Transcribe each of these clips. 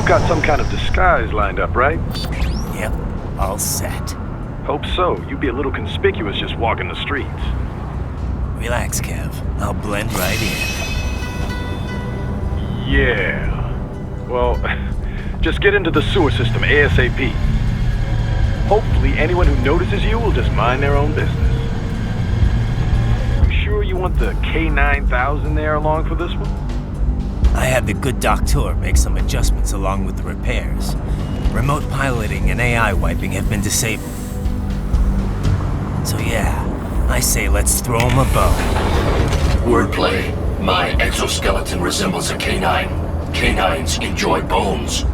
You've got some kind of disguise lined up, right? Yep, all set. Hope so. You'd be a little conspicuous just walking the streets. Relax, Kev. I'll blend right in. Yeah. Well, just get into the sewer system ASAP. Hopefully anyone who notices you will just mind their own business. You sure you want the K9000 there along for this one? I had the good doctor make some adjustments along with the repairs. Remote piloting and AI wiping have been disabled. So yeah, I say let's throw him a bone. Wordplay. My exoskeleton resembles a canine. Canines enjoy bones.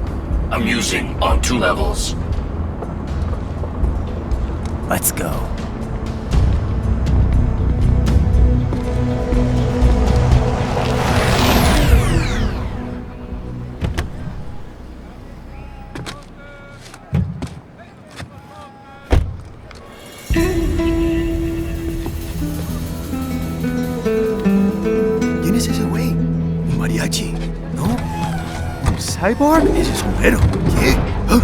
Amusing on 2 levels. Let's go. ¿Quién es ese güey? ¿Un mariachi? ¿No? ¿Un cyborg? Ese es un güero. ¿Qué? ¿Ah?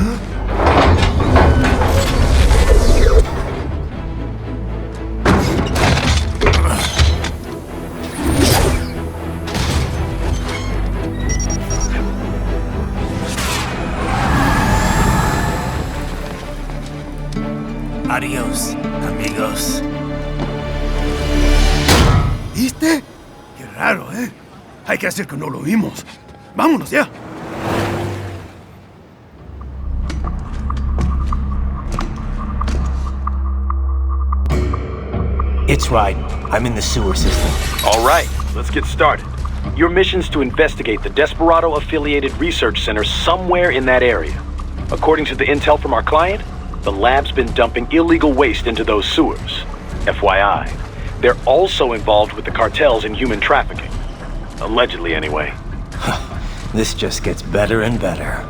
Adiós, amigos. ¿Viste? Qué raro, ¿eh? Hay que hacer que no lo vimos. ¡Vámonos ya! It's right. I'm in the sewer system. All right, let's get started. Your mission's to investigate the Desperado-affiliated research center somewhere in that area. According to the intel from our client, the lab's been dumping illegal waste into those sewers. FYI, they're also involved with the cartels in human trafficking. Allegedly, anyway. This just gets better and better.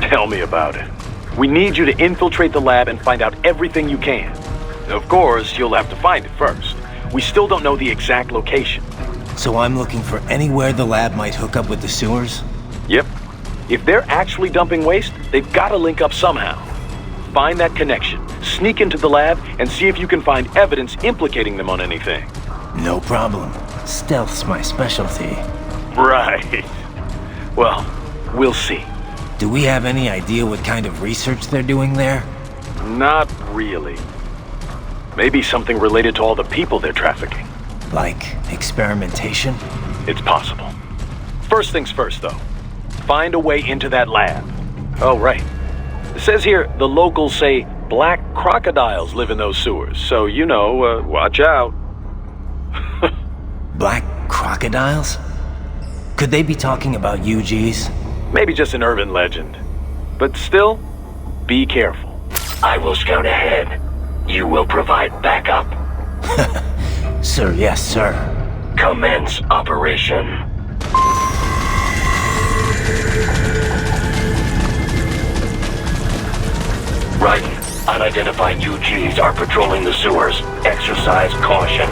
Tell me about it. We need you to infiltrate the lab and find out everything you can. Of course, you'll have to find it first. We still don't know the exact location. So I'm looking for anywhere the lab might hook up with the sewers? Yep. If they're actually dumping waste, they've got to link up somehow. Find that connection, sneak into the lab, and see if you can find evidence implicating them on anything. No problem. Stealth's my specialty. Right. Well, we'll see. Do we have any idea what kind of research they're doing there? Not really. Maybe something related to all the people they're trafficking. Like experimentation? It's possible. First things first, though. Find a way into that lab. Oh, right. It says here the locals say black crocodiles live in those sewers, so you know, watch out. Black crocodiles? Could they be talking about UGs? Maybe just an urban legend. But still, be careful. I will scout ahead. You will provide backup. Sir, yes, sir. Commence operation. Right. Unidentified UGs are patrolling the sewers. Exercise caution.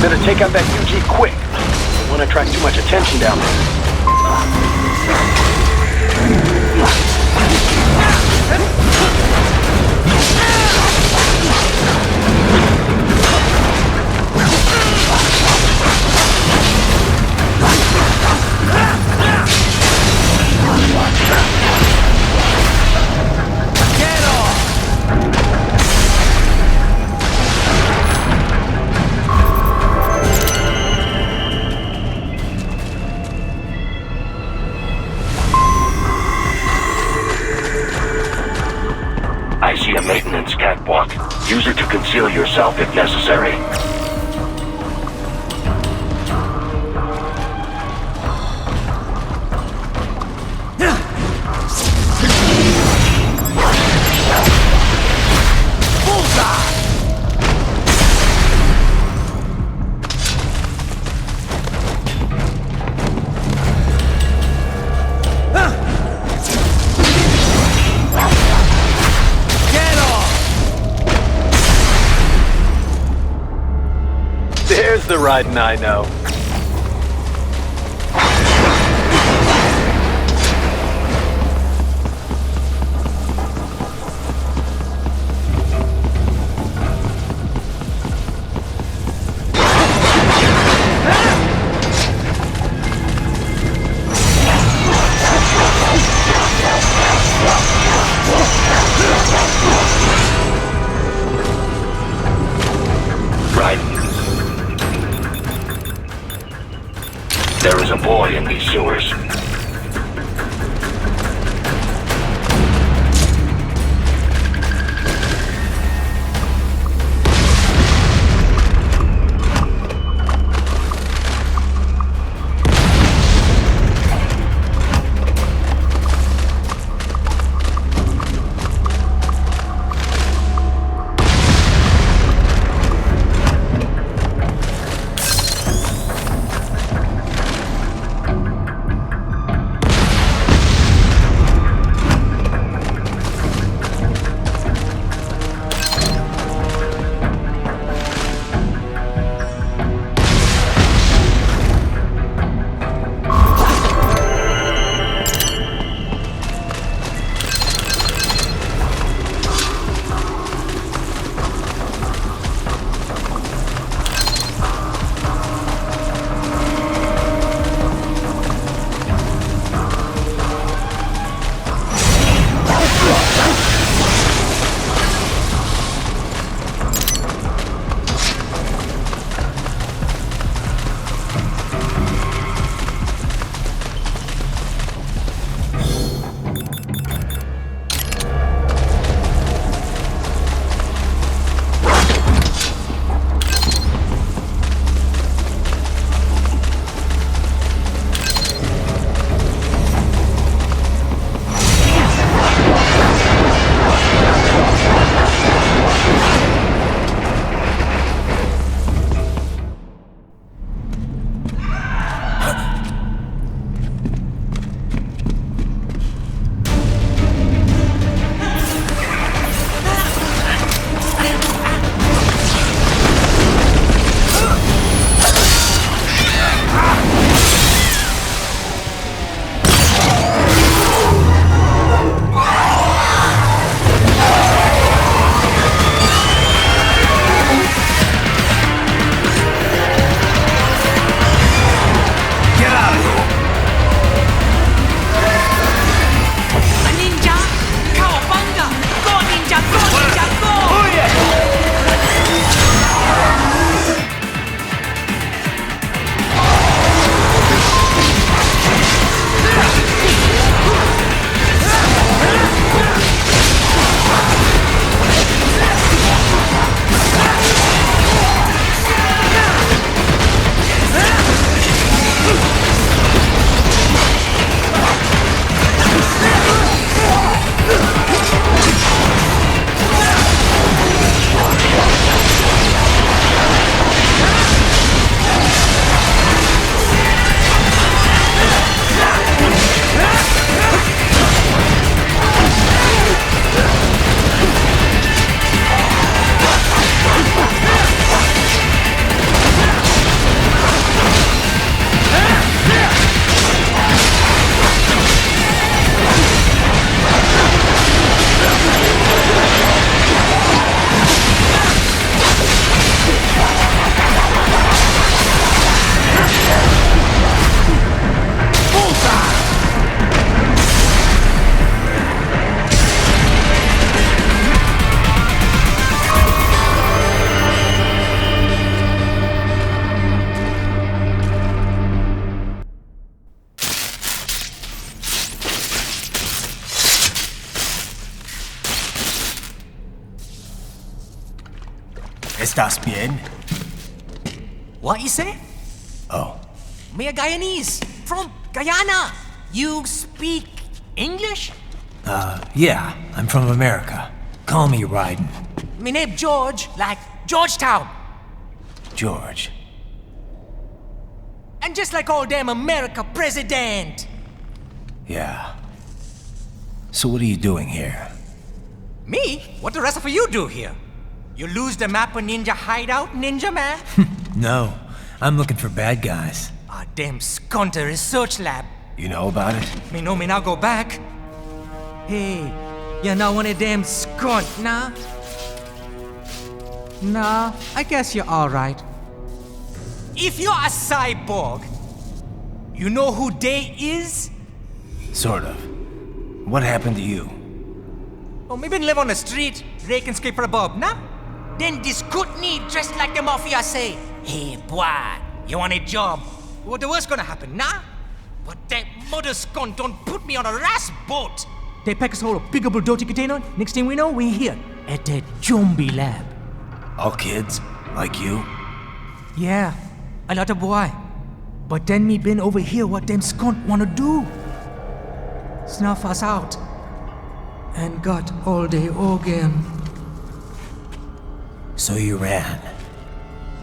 Better take out that UG quick. Don't want to attract too much attention down I see a maintenance catwalk. Use it to conceal yourself if necessary. the Raiden I know. There is a boy in these sewers. ¿Estás bien? What you say? Oh. Me a Guyanese from Guyana. You speak English? Yeah, I'm from America. Call me Raiden. Me name George, like Georgetown. George. And just like all damn America president. Yeah. So what are you doing here? Me? What the rest of you do here? You lose the map of Ninja Hideout, Ninja Man? No. I'm looking for bad guys. Ah, damn skunter research lab. You know about it? Me now go back. Hey, you're not one of them skunt, nah? Nah, I guess you're alright. If you're a cyborg, you know who they is? Sort of. What happened to you? Oh, me been live on the street, rake and scrape for a bob, nah? Then this good need dressed like the mafia say, hey boy, you want a job? What the worst gonna happen, nah? But that mother skunt don't put me on a ras boat. They pack us all a big old dirty container. Next thing we know, we're here at that zombie lab. All kids? Like you? Yeah, a lot of boy. But then me been over here what them skunt wanna do. Snuff us out. And got all the organ. So you ran.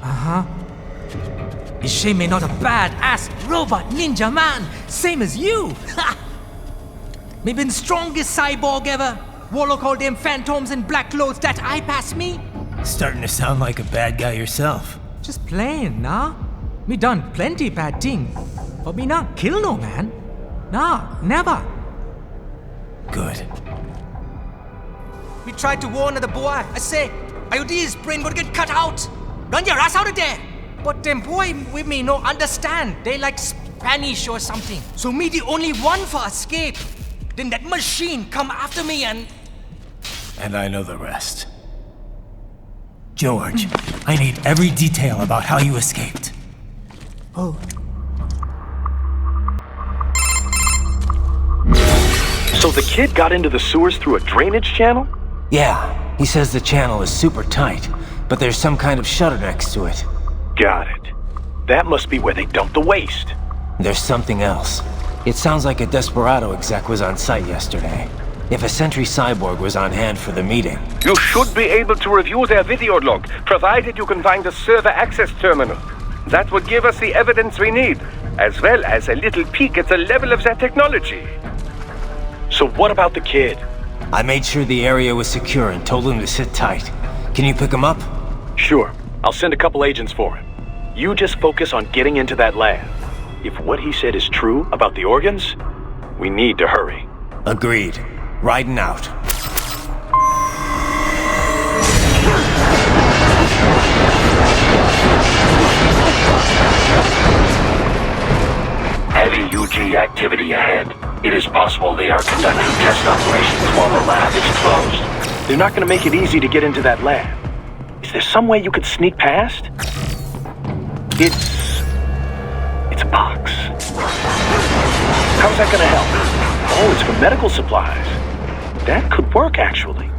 Uh-huh. Is she me not a bad-ass robot ninja man, same as you? Ha! Me been strongest cyborg ever. Warlock all them phantoms in black clothes that eye pass me. Starting to sound like a bad guy yourself. Just playing, nah? Me done plenty bad thing. But me not kill no man. Nah, never. Good. We tried to warn the boy. I say, IOD's brain gonna get cut out. Run your ass out of there. But them boy with me no understand. They like Spanish or something. So me the only one for escape. Then that machine come after me and... And I know the rest. George, I need every detail about how you escaped. Oh. So the kid got into the sewers through a drainage channel? Yeah, he says the channel is super tight, but there's some kind of shutter next to it. Got it. That must be where they dump the waste. There's something else. It sounds like a Desperado exec was on site yesterday. If a Sentry cyborg was on hand for the meeting. You should be able to review their video log, provided you can find a server access terminal. That would give us the evidence we need, as well as a little peek at the level of their technology. So what about the kid? I made sure the area was secure and told him to sit tight. Can you pick him up? Sure. I'll send a couple agents for him. You just focus on getting into that lab. If what he said is true about the organs, we need to hurry. Agreed. Riding out. Heavy UG activity ahead. It is possible they are conducting test operations while the lab is closed. They're not going to make it easy to get into that lab. Is there some way you could sneak past? It's a box. How's that going to help? Oh, it's for medical supplies. That could work, actually.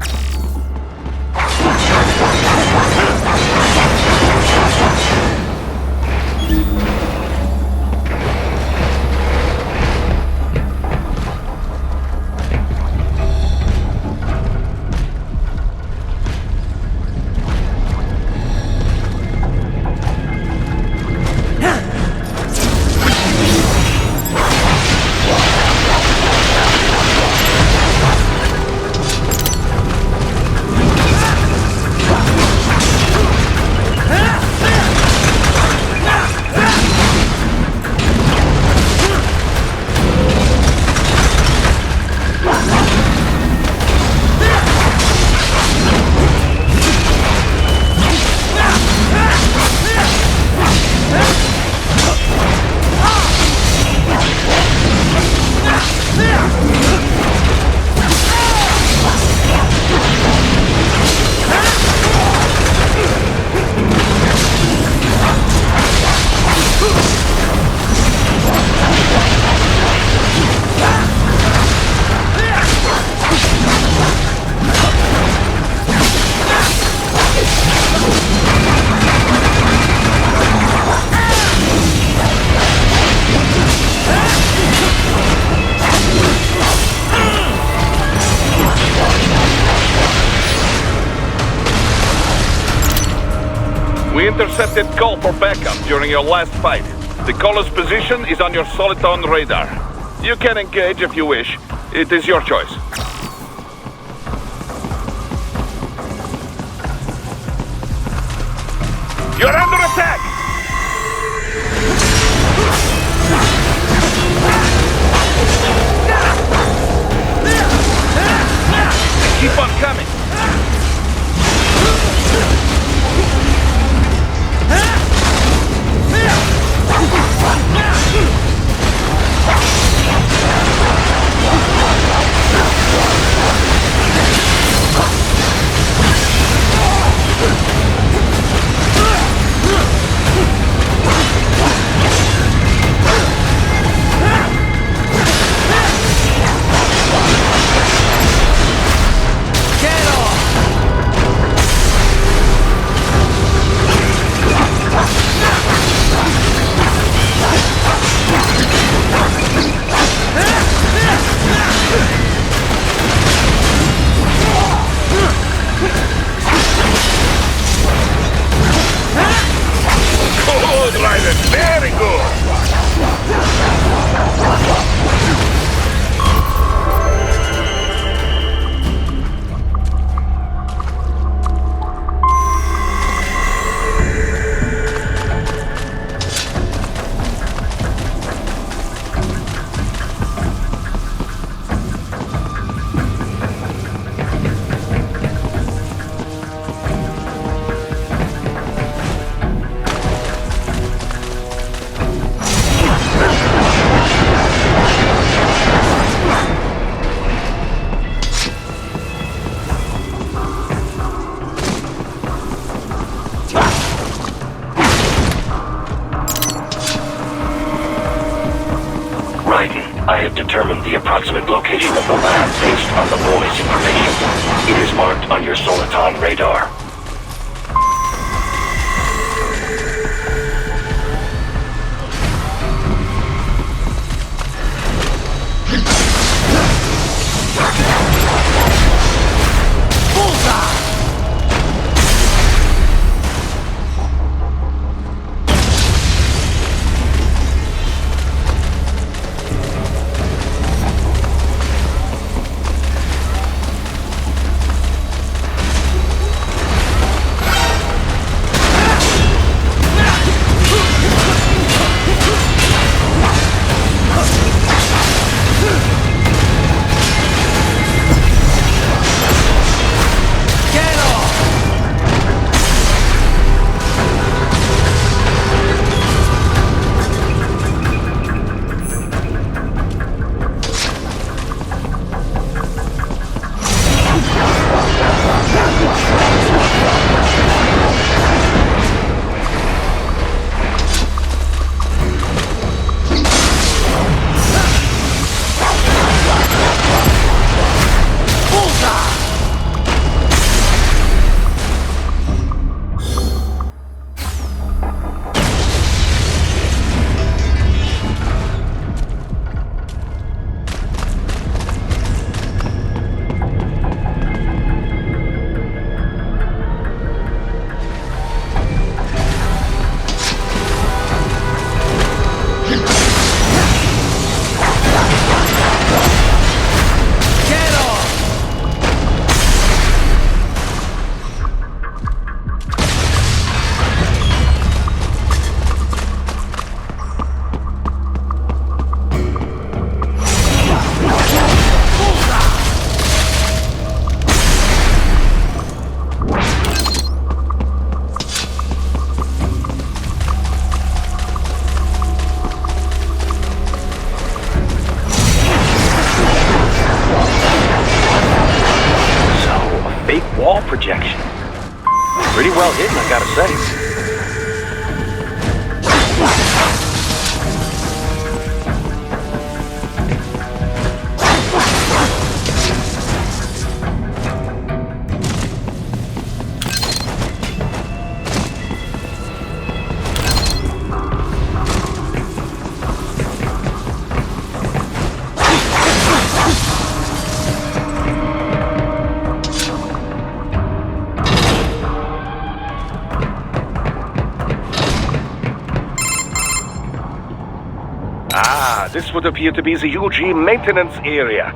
We intercepted call for backup during your last fight. The caller's position is on your Soliton radar. You can engage if you wish. It is your choice. You're under attack! incoming! Good, Ryder. Very good. I have determined the approximate location of the lab based on the boy's information. It is marked on your Soliton radar. Wall projection. Pretty well hidden, I gotta say. This would appear to be the UG maintenance area.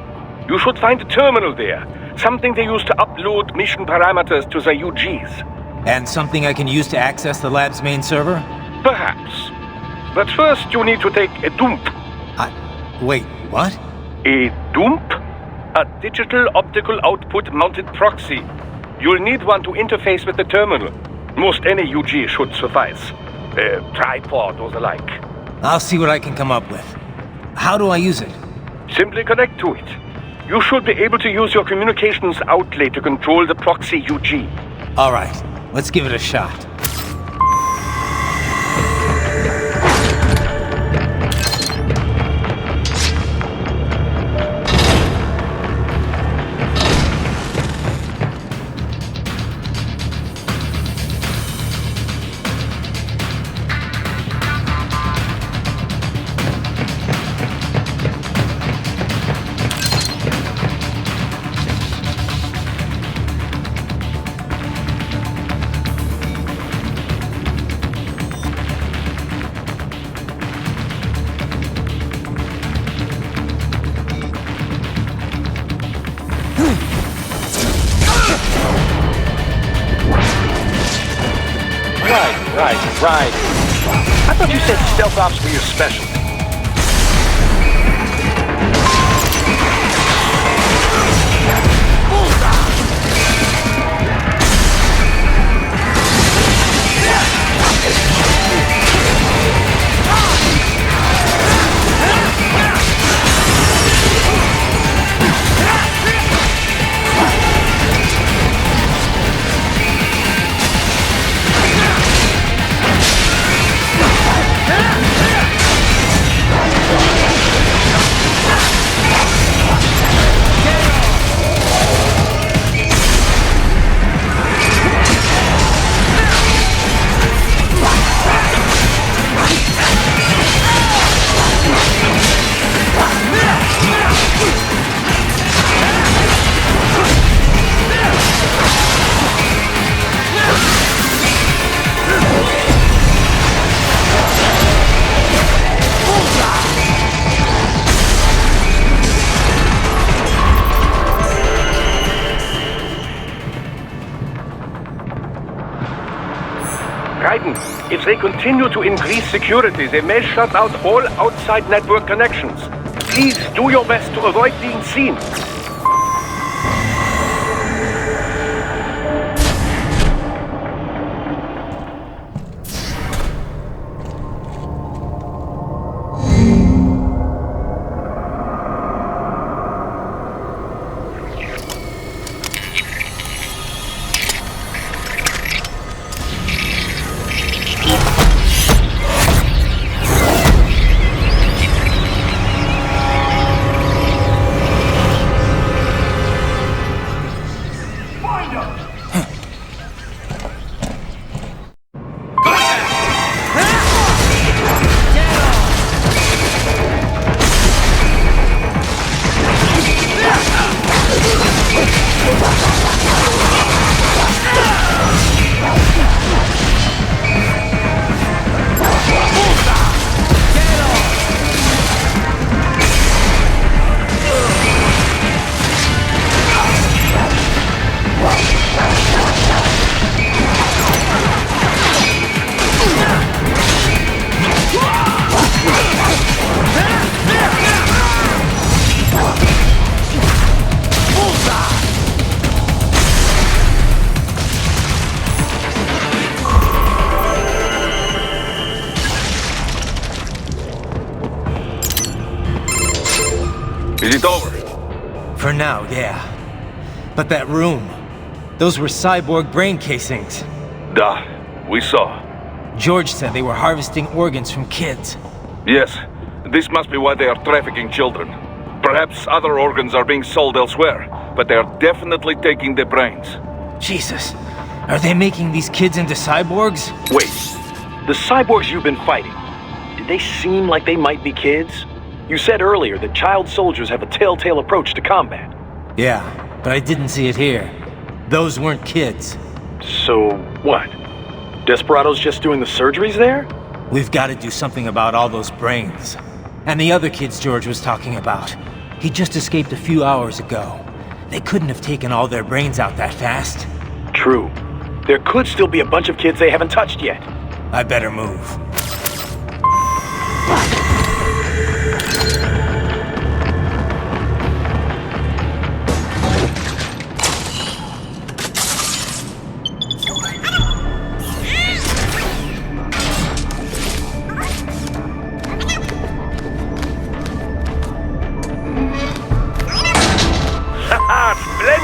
You should find a terminal there. Something they use to upload mission parameters to the UGs. And something I can use to access the lab's main server? Perhaps. But first you need to take a dump. Wait, what? A dump? A digital optical output mounted proxy. You'll need one to interface with the terminal. Most any UG should suffice. Tripod or the like. I'll see what I can come up with. How do I use it? Simply connect to it. You should be able to use your communications outlet to control the proxy UG. All right, let's give it a shot. Right. I thought you said stealth ops were your specialty. If they continue to increase security, they may shut out all outside network connections. Please do your best to avoid being seen. Is it over? For now, yeah. But that room, those were cyborg brain casings. Duh, we saw. George said they were harvesting organs from kids. Yes, this must be why they are trafficking children. Perhaps other organs are being sold elsewhere, but they are definitely taking the brains. Jesus, are they making these kids into cyborgs? Wait, the cyborgs you've been fighting, did they seem like they might be kids? You said earlier that child soldiers have a telltale approach to combat. Yeah, but I didn't see it here. Those weren't kids. So, what? Desperado's just doing the surgeries there? We've got to do something about all those brains. And the other kids George was talking about. He just escaped a few hours ago. They couldn't have taken all their brains out that fast. True. There could still be a bunch of kids they haven't touched yet. I better move.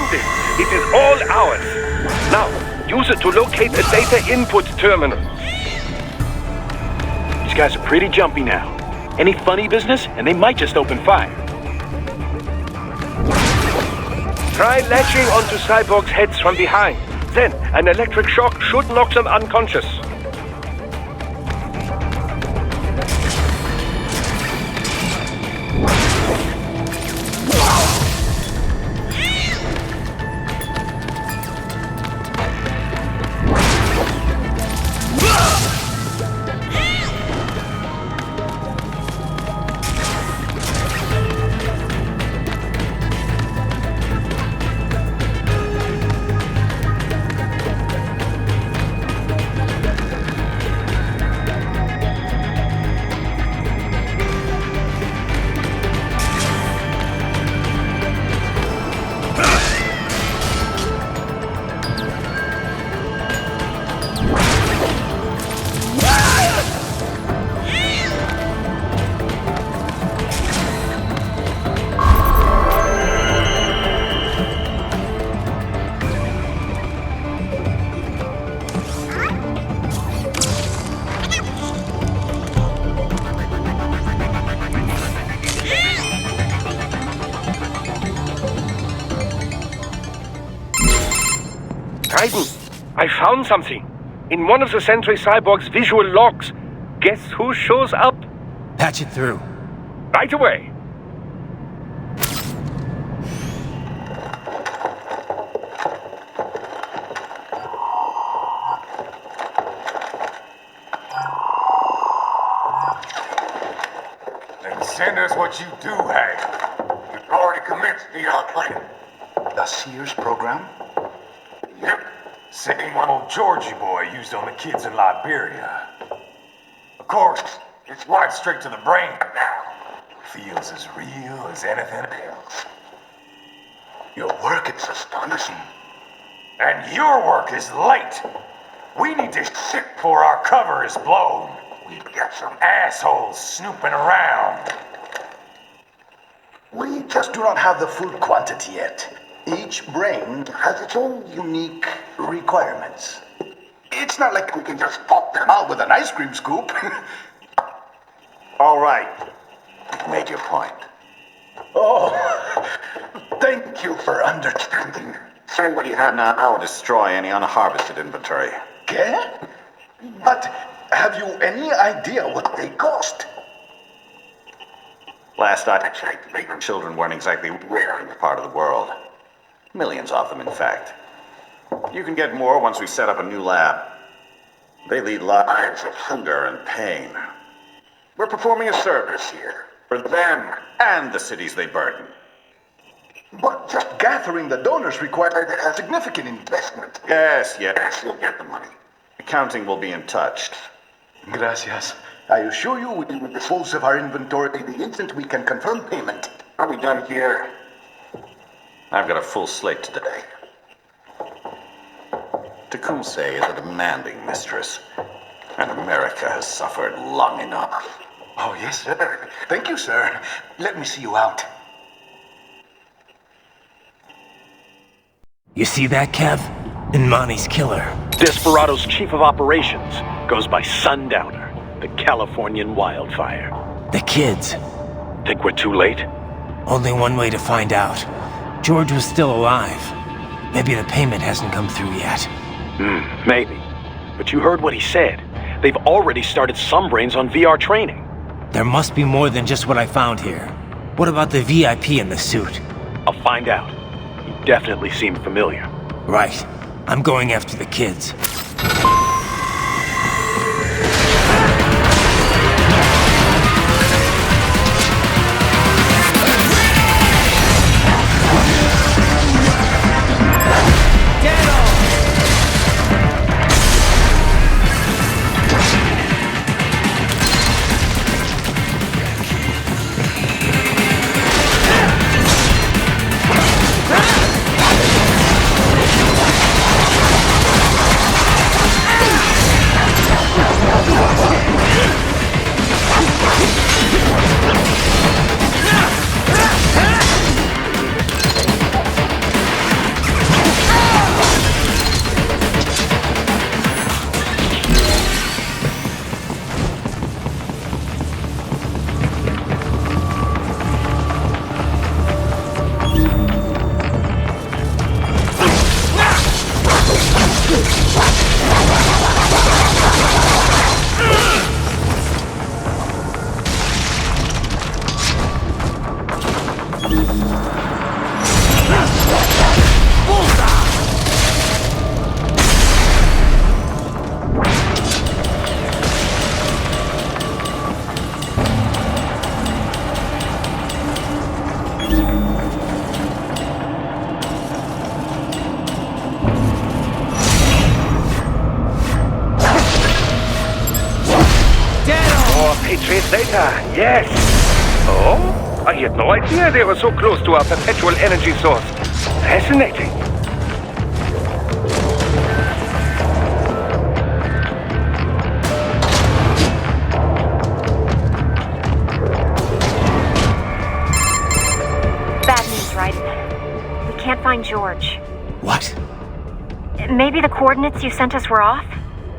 found it. It is all ours. Now, use it to locate a data input terminal. These guys are pretty jumpy now. Any funny business, and they might just open fire. Try latching onto cyborgs' heads from behind. Then, an electric shock should knock them unconscious. I found something. In one of the Sentry Cyborg's visual logs. Guess who shows up? Patch it through. Right away. Then send us what you do have. You've already commenced the outplaying. The Sears program? Yep. Same one old Georgie boy used on the kids in Liberia. Of course, it's right straight to the brain now. Feels as real as anything else. Your work is astonishing. And your work is late. We need this shit before our cover is blown. We've got some assholes snooping around. We just do not have the full quantity yet. Each brain has its own unique requirements. It's not like we can just pop them out with an ice cream scoop. All right. You've made your point. Oh, thank you for understanding. Send what you have now. I'll destroy any unharvested inventory. Okay? But have you any idea what they cost? Last I checked, children weren't exactly rare in this part of the world. Millions of them, in fact. You can get more once we set up a new lab. They lead lives of hunger and pain. We're performing a service here. For them and the cities they burden. But just gathering the donors required a significant investment. Yes, you'll get the money. Accounting will be in touch. Gracias. I assure you we will dispose of our inventory the instant we can confirm payment. Are we done here? I've got a full slate today. Tecumseh is a demanding mistress, and America has suffered long enough. Oh, yes, sir. Thank you, sir. Let me see you out. You see that, Kev? Imani's killer. Desperado's chief of operations goes by Sundowner, the Californian wildfire. The kids. Think we're too late? Only one way to find out. George was still alive. Maybe the payment hasn't come through yet. Maybe. But you heard what he said. They've already started some brains on VR training. There must be more than just what I found here. What about the VIP in the suit? I'll find out. He definitely seemed familiar. Right. I'm going after the kids. Data, yes. Oh, I had no idea they were so close to our perpetual energy source. Fascinating. Bad news, right? We can't find George. What? Maybe the coordinates you sent us were off?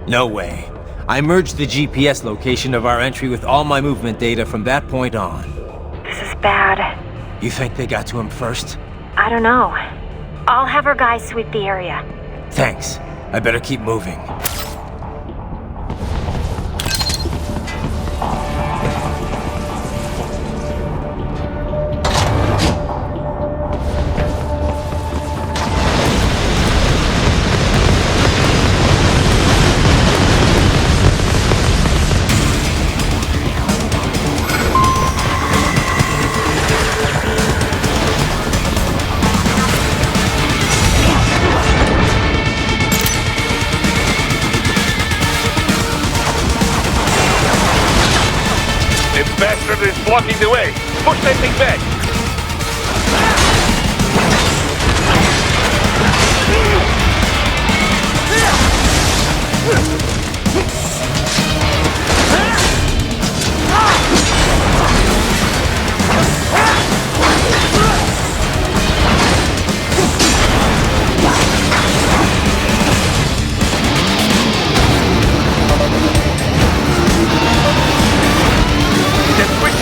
No way. I merged the GPS location of our entry with all my movement data from that point on. This is bad. You think they got to him first? I don't know. I'll have our guys sweep the area. Thanks. I better keep moving. Bastard is blocking the way. Push that thing back.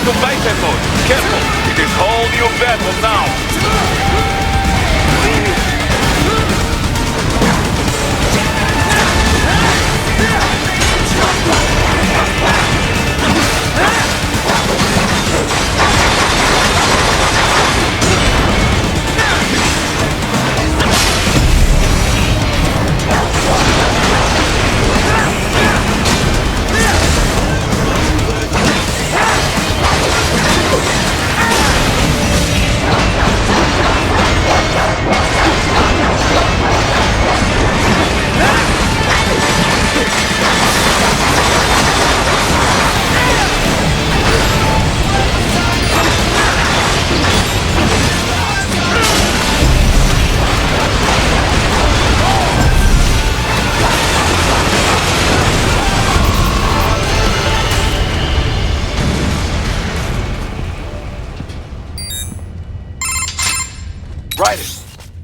To biped mode. Careful, it is whole new battle now.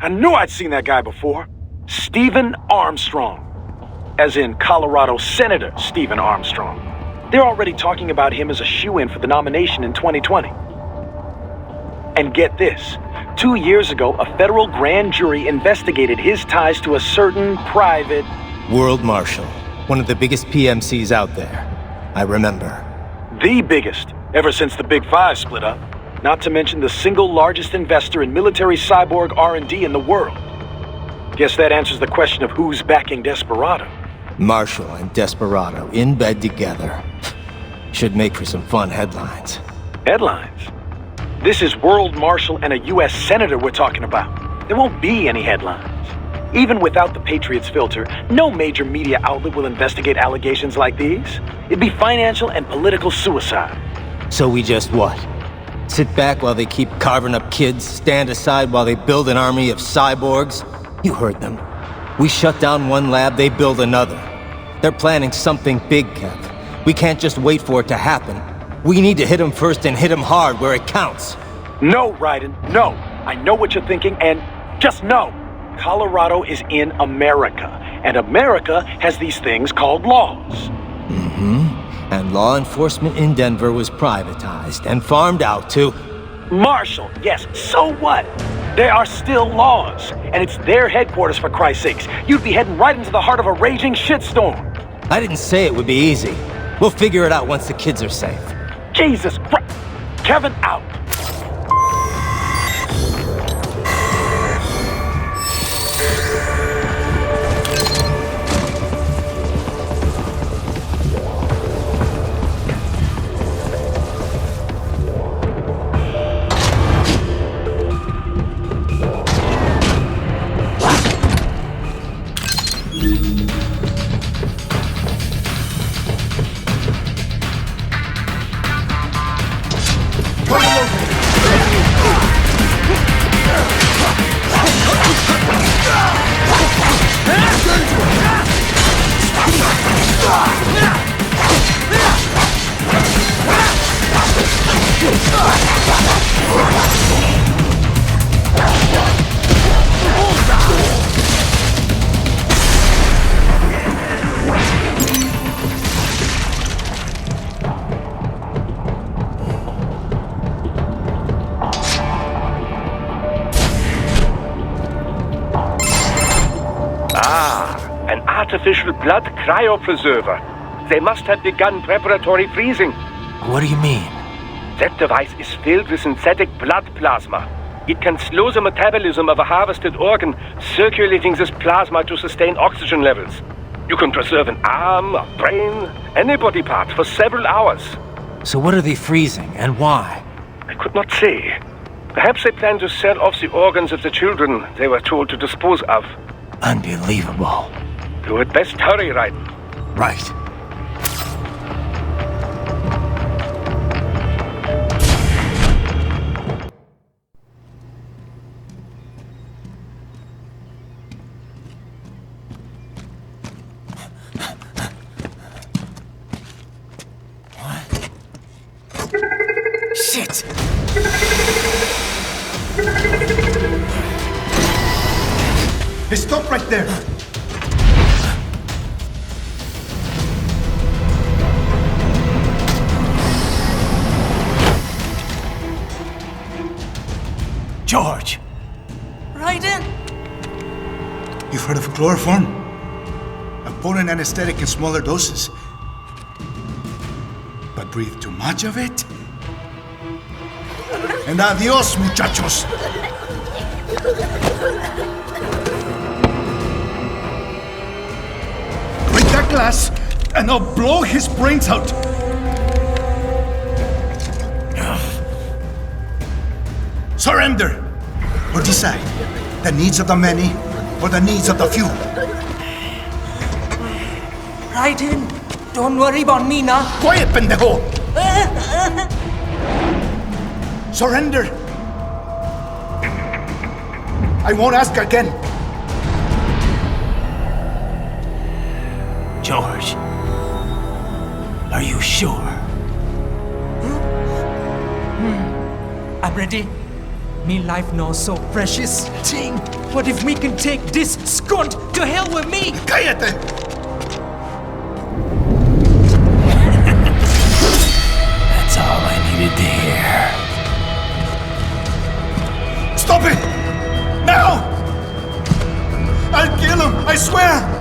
I knew I'd seen that guy before. Stephen Armstrong. As in Colorado Senator Stephen Armstrong. They're already talking about him as a shoo-in for the nomination in 2020. And get this. 2 years ago, a federal grand jury investigated his ties to a certain private... World Marshal. One of the biggest PMCs out there. I remember. The biggest, ever since the Big Five split up. Not to mention the single largest investor in military cyborg R&D in the world. Guess that answers the question of who's backing Desperado. Marshall and Desperado in bed together. Should make for some fun headlines. Headlines? This is World Marshal and a U.S. Senator we're talking about. There won't be any headlines. Even without the Patriots filter, no major media outlet will investigate allegations like these. It'd be financial and political suicide. So we just what? Sit back while they keep carving up kids, stand aside while they build an army of cyborgs? You heard them. We shut down one lab, they build another. They're planning something big, Kev. We can't just wait for it to happen. We need to hit them first and hit them hard where it counts. No, Raiden, no. I know what you're thinking, and just know. Colorado is in America, and America has these things called laws. Mm-hmm. And law enforcement in Denver was privatized and farmed out to... Marshall, yes, so what? There are still laws, and it's their headquarters, for Christ's sakes. You'd be heading right into the heart of a raging shitstorm. I didn't say it would be easy. We'll figure it out once the kids are safe. Jesus Christ. Kevin out. An artificial blood cryopreserver. They must have begun preparatory freezing. What do you mean? That device is filled with synthetic blood plasma. It can slow the metabolism of a harvested organ, circulating this plasma to sustain oxygen levels. You can preserve an arm, a brain, any body part for several hours. So what are they freezing, and why? I could not say. Perhaps they plan to sell off the organs of the children they were told to dispose of. Unbelievable. You had best hurry, Raiden. Right. Shit! Hey, stop right there! George! Raiden! You've heard of chloroform? A potent anesthetic in smaller doses. But breathe too much of it? And adios, muchachos! Break that glass, and I'll blow his brains out! Surrender! Or decide, the needs of the many, or the needs of the few. Raiden, don't worry about me now. Quiet, pendejo! Surrender! I won't ask again. George, are you sure? I'm ready. Me life now so precious. Ting, what if we can take this skunt to hell with me? Cállate! That's all I needed to hear. Stop it! Now! I'll kill him, I swear!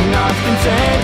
Nothing said